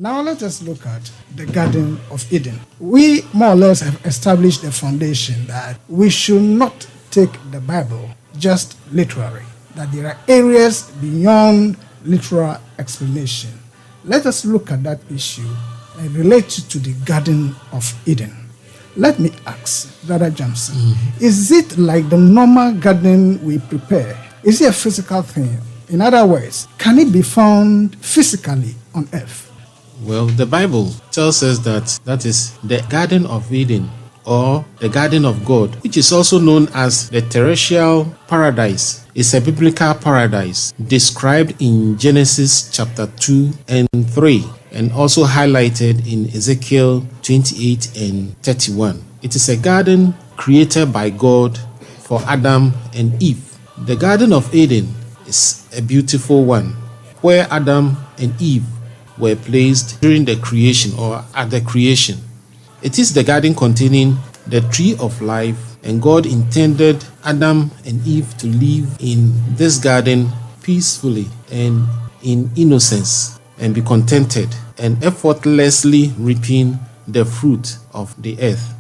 Now let us look at the Garden of Eden. We more or less have established the foundation that we should not take the Bible just literally, that there are areas beyond literal explanation. Let us look at that issue and relate it to the Garden of Eden. Let me ask, Brother Johnson, is it like the normal garden we prepare? Is it a physical thing? In other words, can it be found physically on earth? Well, the Bible tells us that is the Garden of Eden, or the Garden of God, which is also known as the terrestrial paradise. It's a biblical paradise described in Genesis chapter 2 and 3, and also highlighted in Ezekiel 28 and 31. It is a garden created by God for Adam and Eve. The Garden of Eden is a beautiful one, where Adam and Eve were placed during the creation or at the creation. It is the garden containing the tree of life, and God intended Adam and Eve to live in this garden peacefully and in innocence, and be contented and effortlessly reaping the fruit of the earth.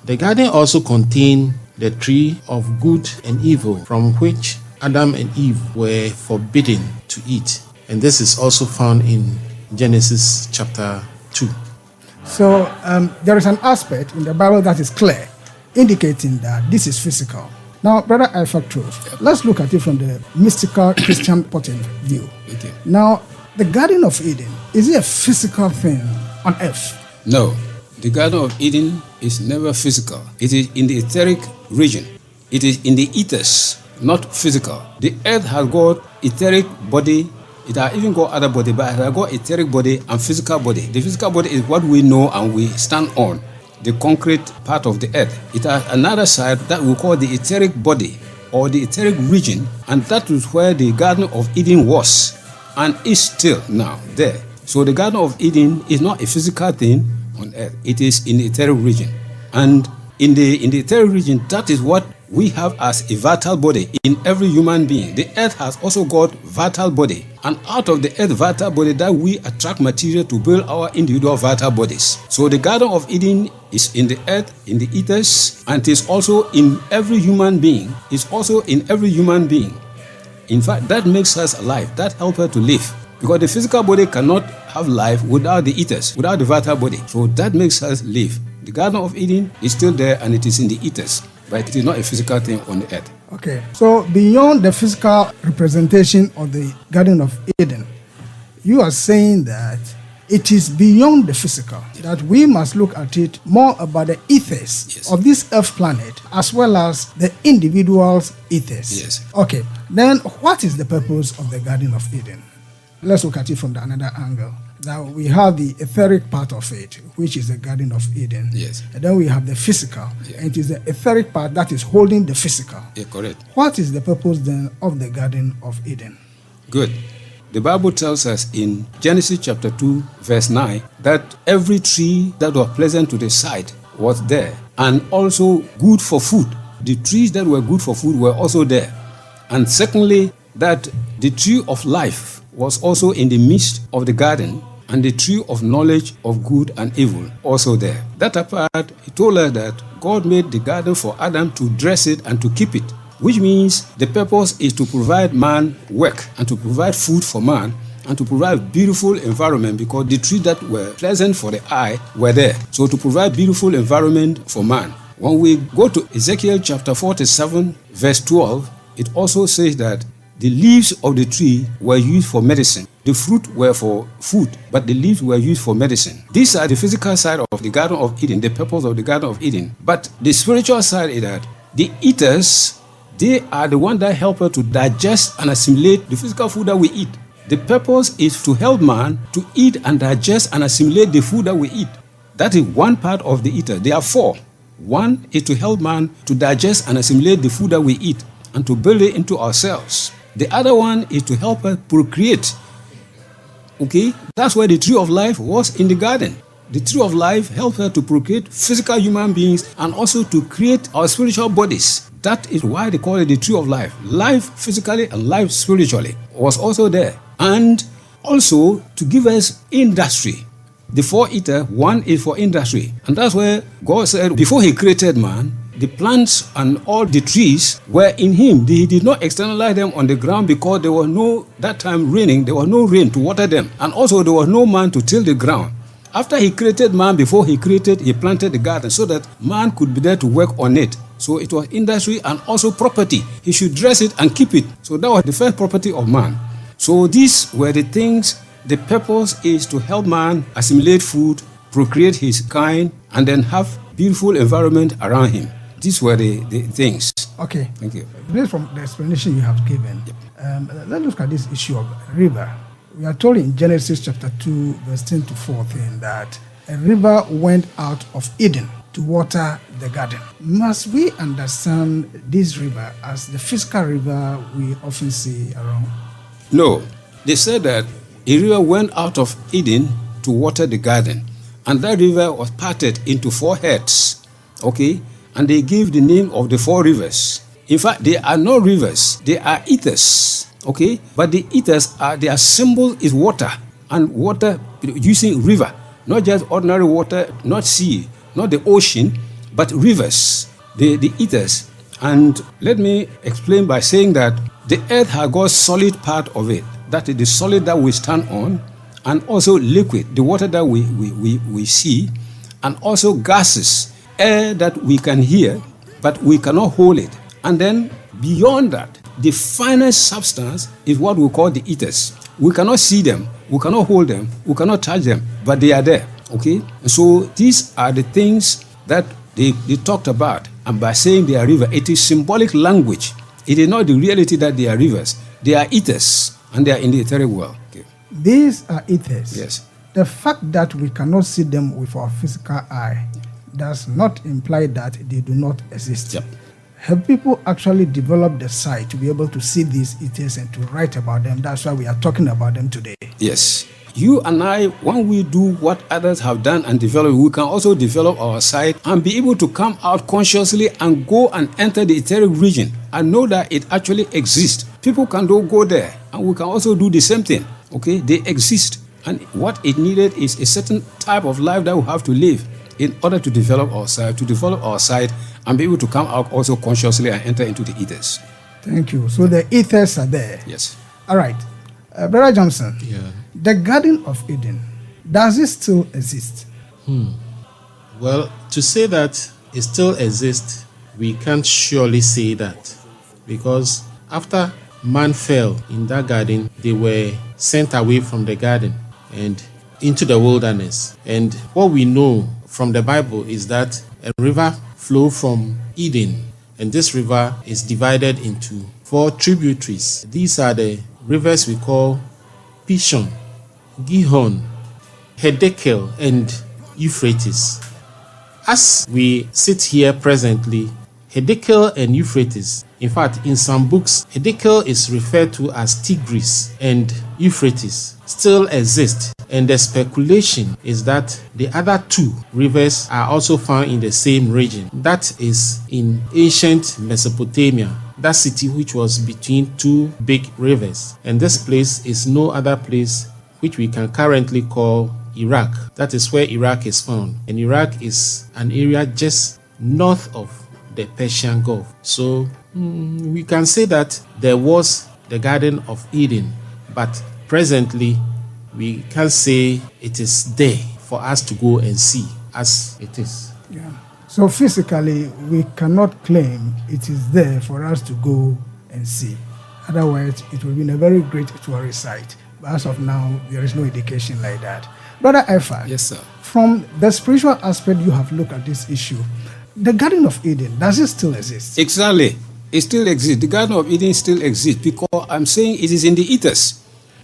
The garden also contained the tree of good and evil, from which Adam and Eve were forbidden to eat. And this is also found in Genesis chapter 2. So there is an aspect in the Bible that is clear, indicating that this is physical. Now, Brother Ifactus, let's look at it from the mystical Christian point of view. Okay. Now, the Garden of Eden, is it a physical thing on earth? No, the Garden of Eden is never physical. It is in the etheric region. It is in the ethers, not physical. The earth has got etheric body. It has even got other body, but it has got etheric body and physical body. The physical body is what we know and we stand on, the concrete part of the earth. It has another side that we call the etheric body or the etheric region, and that is where the Garden of Eden was and is still now there. So the Garden of Eden is not a physical thing on earth. It is in the etheric region. And in the etheric region, that is what we have as a vital body in every human being. The earth has also got vital body. And out of the earth vital body, that we attract material to build our individual vital bodies. So the Garden of Eden is in the earth, in the ethers, and it is also in every human being. It's also in every human being. In fact, that makes us alive. That helps us to live. Because the physical body cannot have life without the ethers, without the vital body. So that makes us live. The Garden of Eden is still there and it is in the ethers, but it is not a physical thing on the earth. Okay, so beyond the physical representation of the Garden of Eden, you are saying that it is beyond the physical, that we must look at it more about the ethers of this earth planet as well as the individual's ethers. Yes. Okay, then what is the purpose of the Garden of Eden? Let's look at it from another angle. Now we have the etheric part of it, which is the Garden of Eden. Yes. And then we have the physical, and it is the etheric part that is holding the physical. Yeah, correct. What is the purpose then of the Garden of Eden? Good. The Bible tells us in Genesis chapter 2, verse 9, that every tree that was pleasant to the sight was there, and also good for food. The trees that were good for food were also there. And secondly, that the tree of life was also in the midst of the garden, and the tree of knowledge of good and evil also there. That apart, he told us that God made the garden for Adam to dress it and to keep it, which means the purpose is to provide man work and to provide food for man and to provide beautiful environment, because the trees that were pleasant for the eye were there. So to provide beautiful environment for man. When we go to Ezekiel chapter 47, verse 12, it also says that the leaves of the tree were used for medicine. The fruit were for food, but the leaves were used for medicine. These are the physical side of the Garden of Eden, the purpose of the Garden of Eden. But the spiritual side is that the eaters, they are the one that help us to digest and assimilate the physical food that we eat. The purpose is to help man to eat and digest and assimilate the food that we eat. That is one part of the eater. There are four. One is to help man to digest and assimilate the food that we eat and to build it into ourselves. The other one is to help us procreate. Okay? That's why the tree of life was in the garden. The tree of life helps us to procreate physical human beings and also to create our spiritual bodies. That is why they call it the tree of life. Life physically and life spiritually was also there. And also to give us industry. The 4-eater, one is for industry. And that's where God said, before he created man, the plants and all the trees were in him. He did not externalize them on the ground because there was no, that time raining, there was no rain to water them. And also there was no man to till the ground. After he created man, before he planted the garden so that man could be there to work on it. So it was industry and also property. He should dress it and keep it. So that was the first property of man. So these were the things. The purpose is to help man assimilate food, procreate his kind, and then have beautiful environment around him. These were the things. Okay. Thank you. Based from the explanation you have given, let's look at this issue of river. We are told in Genesis chapter 2, verse 10 to 14, that a river went out of Eden to water the garden. Must we understand this river as the physical river we often see around? No. They said that a river went out of Eden to water the garden. And that river was parted into 4 heads. Okay? And they gave the name of the 4 rivers. In fact, they are not rivers, they are ethers. Okay? But the ethers are, their symbol is water. And water using river. Not just ordinary water, not sea, not the ocean, but rivers. The ethers. And let me explain by saying that the earth has got solid part of it. That is the solid that we stand on, and also liquid, the water that we see, and also gases, air that we can hear, but we cannot hold it. And then beyond that, the finest substance is what we call the ethers. We cannot see them, we cannot hold them, we cannot touch them, but they are there. Okay? And so these are the things that they talked about. And by saying they are rivers, it is symbolic language. It is not the reality that they are rivers. They are ethers, and they are in the etheric world. Okay. These are ethers. Yes. The fact that we cannot see them with our physical eye does not imply that they do not exist. Yep. Have people actually developed the sight to be able to see these ethers and to write about them? That's why we are talking about them today. Yes. You and I, when we do what others have done and develop, we can also develop our sight and be able to come out consciously and go and enter the etheric region and know that it actually exists. People can go there, and we can also do the same thing. Okay, they exist, and what it needed is a certain type of life that we have to live in order to develop our sight, and be able to come out also consciously and enter into the ethers. Thank you. So the ethers are there. Yes. All right. Brother Johnson, Yeah. the Garden of Eden, does it still exist? Well, to say that it still exists, we can't surely say that, because after man fell in that garden, they were sent away from the garden and into the wilderness. And what we know from the Bible is that a river flowed from Eden, and this river is divided into 4 tributaries. These are the rivers we call Pishon, Gihon, Hiddekel, and Euphrates. As we sit here presently, Hiddekel and Euphrates, in fact, in some books, Hiddekel is referred to as Tigris, and Euphrates still exist. And the speculation is that the other 2 rivers are also found in the same region. That is in ancient Mesopotamia, that city which was between 2 big rivers. And this place is no other place which we can currently call Iraq. That is where Iraq is found. And Iraq is an area just north of the Persian Gulf. So we can say that there was the Garden of Eden, but presently we can't say it is there for us to go and see as it is. Yeah. So physically, we cannot claim it is there for us to go and see. Otherwise, it will be a very great tourist site. But as of now, there is no indication like that. Brother Ifa, Yes, sir. from the spiritual aspect you have looked at this issue, the Garden of Eden, does it still exist? Exactly. It still exists. The Garden of Eden still exists because I'm saying it is in the ethers.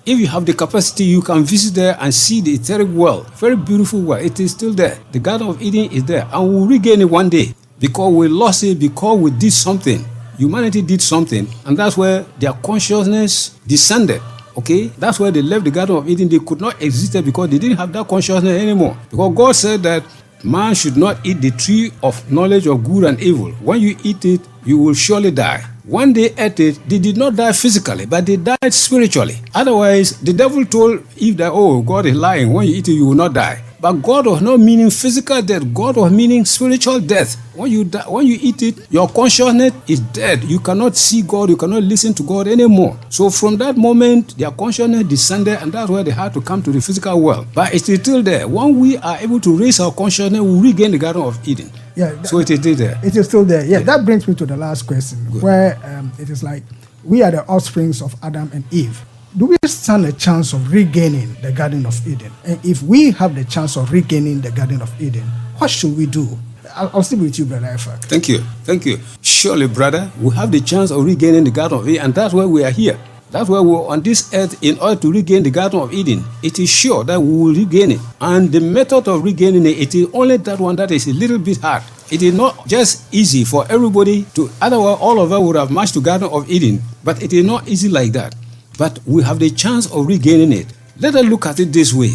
If you have the capacity, you can visit there and see the etheric world. Very beautiful world. It is still there. The Garden of Eden is there. And we'll regain it one day because we lost it, because we did something. Humanity did something. And that's where their consciousness descended. Okay? That's where they left the Garden of Eden. They could not exist because they didn't have that consciousness anymore. Because God said that man should not eat the tree of knowledge of good and evil. When you eat it, you will surely die. When they ate it, they did not die physically, but they died spiritually. Otherwise, the devil told Eve that, oh, God is lying. When you eat it, you will not die. But God was not meaning physical death. God was meaning spiritual death. When you eat it, your consciousness is dead. You cannot see God. You cannot listen to God anymore. So from that moment, their consciousness descended, and that's why they had to come to the physical world. But it is still there. When we are able to raise our consciousness, we regain the Garden of Eden. Yeah, so it is still there. It is still there. Yeah, that brings me to the last question, where it is like we are the offsprings of Adam and Eve. Do we stand a chance of regaining the Garden of Eden? And if we have the chance of regaining the Garden of Eden, what should we do? I'll stick with you, Brother Ifak. Thank you. Surely, brother, we have the chance of regaining the Garden of Eden, and that's why we are here. That's why we're on this earth, in order to regain the Garden of Eden. It is sure that we will regain it. And the method of regaining it, it is only that one that is a little bit hard. It is not just easy for everybody to, otherwise all of us would have marched to Garden of Eden. But it is not easy like that. But we have the chance of regaining it. Let us look at it this way.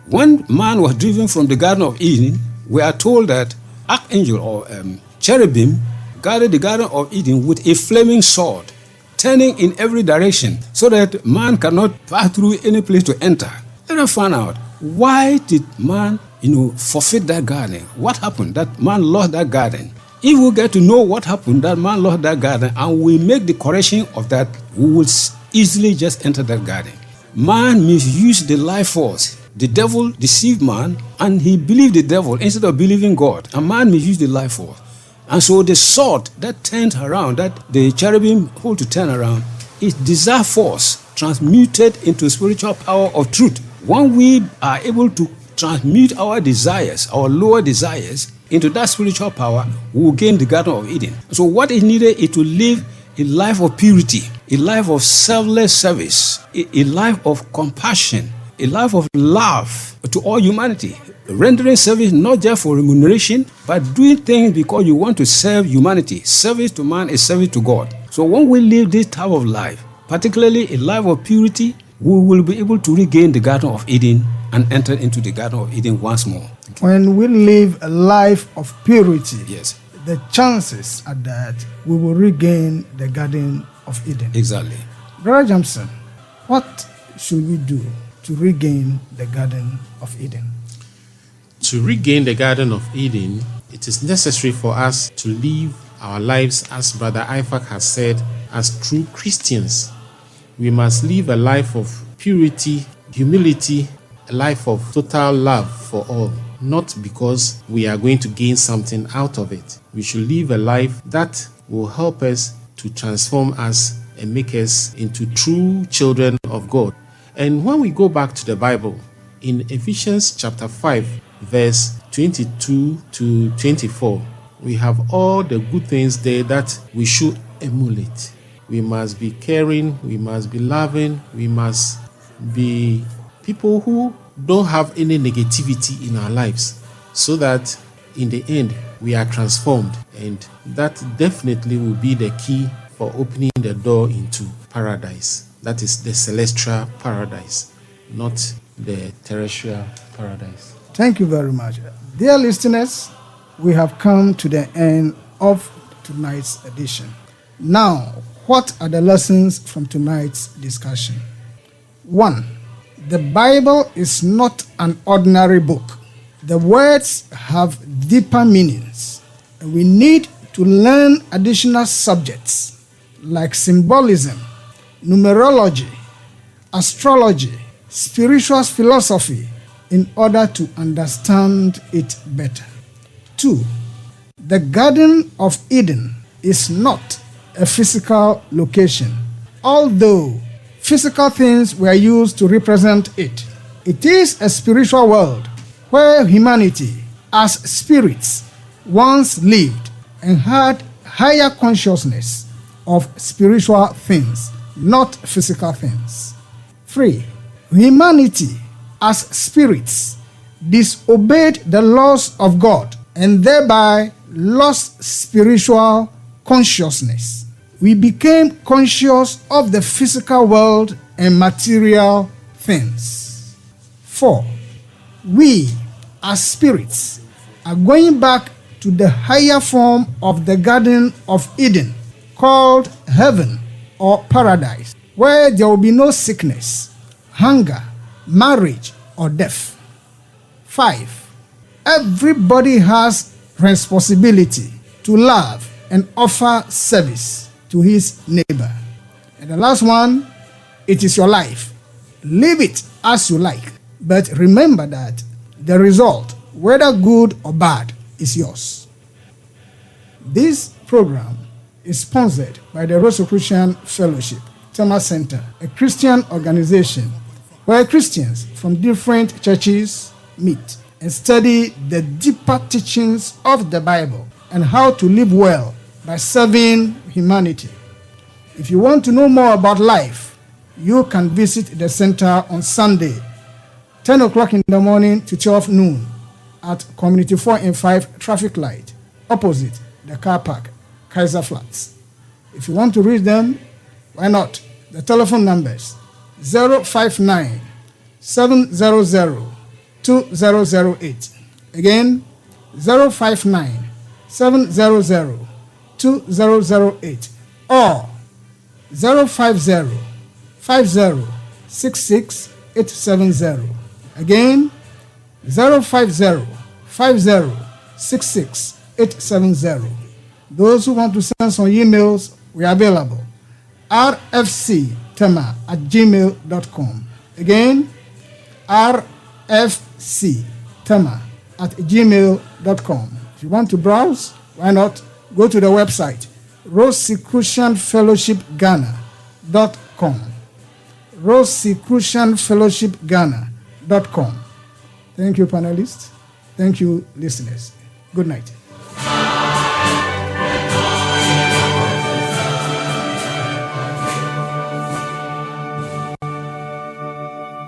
When man was driven from the Garden of Eden, we are told that archangel or cherubim guarded the Garden of Eden with a flaming sword, turning in every direction so that man cannot pass through any place to enter. Let us find out, why did man forfeit that garden? What happened that man lost that garden? If we get to know what happened that man lost that garden and we make the correction of that, we will easily just enter that garden. Man misused the life force. The devil deceived man, and he believed the devil instead of believing God. And man misused the life force. And so the sword that turned around, that the cherubim hold to turn around, is desire force transmuted into spiritual power of truth. When we are able to transmute our desires, our lower desires, into that spiritual power, we will gain the Garden of Eden. So what is needed is to live a life of purity, a life of selfless service, a life of compassion, a life of love to all humanity, rendering service not just for remuneration, but doing things because you want to serve humanity. Service to man is service to God. So when we live this type of life, particularly a life of purity, we will be able to regain the Garden of Eden and enter into the Garden of Eden once more. When we live a life of purity, yes, the chances are that we will regain the Garden of Eden. Exactly. Brother Jameson, what should we do to regain the Garden of Eden? To regain the Garden of Eden, it is necessary for us to live our lives, as Brother Ifak has said, as true Christians. We must live a life of purity, humility, a life of total love for all, not because we are going to gain something out of it. We should live a life that will help us to transform us and make us into true children of God. And when we go back to the Bible, in Ephesians chapter 5, verse 22 to 24, we have all the good things there that we should emulate. We must be caring, we must be loving, we must be people who don't have any negativity in our lives, so that in the end we are transformed, and that definitely will be the key for opening the door into paradise. That is the celestial paradise, not the terrestrial paradise. Thank you very much. Dear listeners, we have come to the end of tonight's edition. Now, what are the lessons from tonight's discussion? 1. The Bible is not an ordinary book. The words have deeper meanings, and we need to learn additional subjects like symbolism, numerology, astrology, spiritual philosophy in order to understand it better. 2. The Garden of Eden is not a physical location, although physical things were used to represent it. It is a spiritual world where humanity, as spirits, once lived and had higher consciousness of spiritual things, not physical things. 3. Humanity, as spirits, disobeyed the laws of God and thereby lost spiritual consciousness. We became conscious of the physical world and material things. 4. We, as spirits, are going back to the higher form of the Garden of Eden, called heaven or paradise, where there will be no sickness, hunger, marriage, or death. 5. Everybody has responsibility to love and offer service to his neighbor. And the last one, it is your life. Live it as you like, but remember that the result, whether good or bad, is yours. This program is sponsored by the Rosicrucian Fellowship, Tema Center, a Christian organization where Christians from different churches meet and study the deeper teachings of the Bible and how to live well by serving humanity. If you want to know more about life, you can visit the center on Sunday, 10 o'clock in the morning to 12 noon at Community 4 and 5 traffic light, opposite the car park, Kaiser Flats. If you want to reach them, why not? The telephone numbers 059 700 2008. Again, 059 700 2008 or 050 50 66 870. Again, 050 50 66 870. Those who want to send some emails, we are available. rfctema@gmail.com. Again, rfctema@gmail.com. If you want to browse, why not? Go to the website, rosicrucianfellowshipghana.com. rosicrucianfellowshipghana.com. Thank you, panelists. Thank you, listeners. Good night.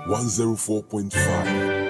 104.5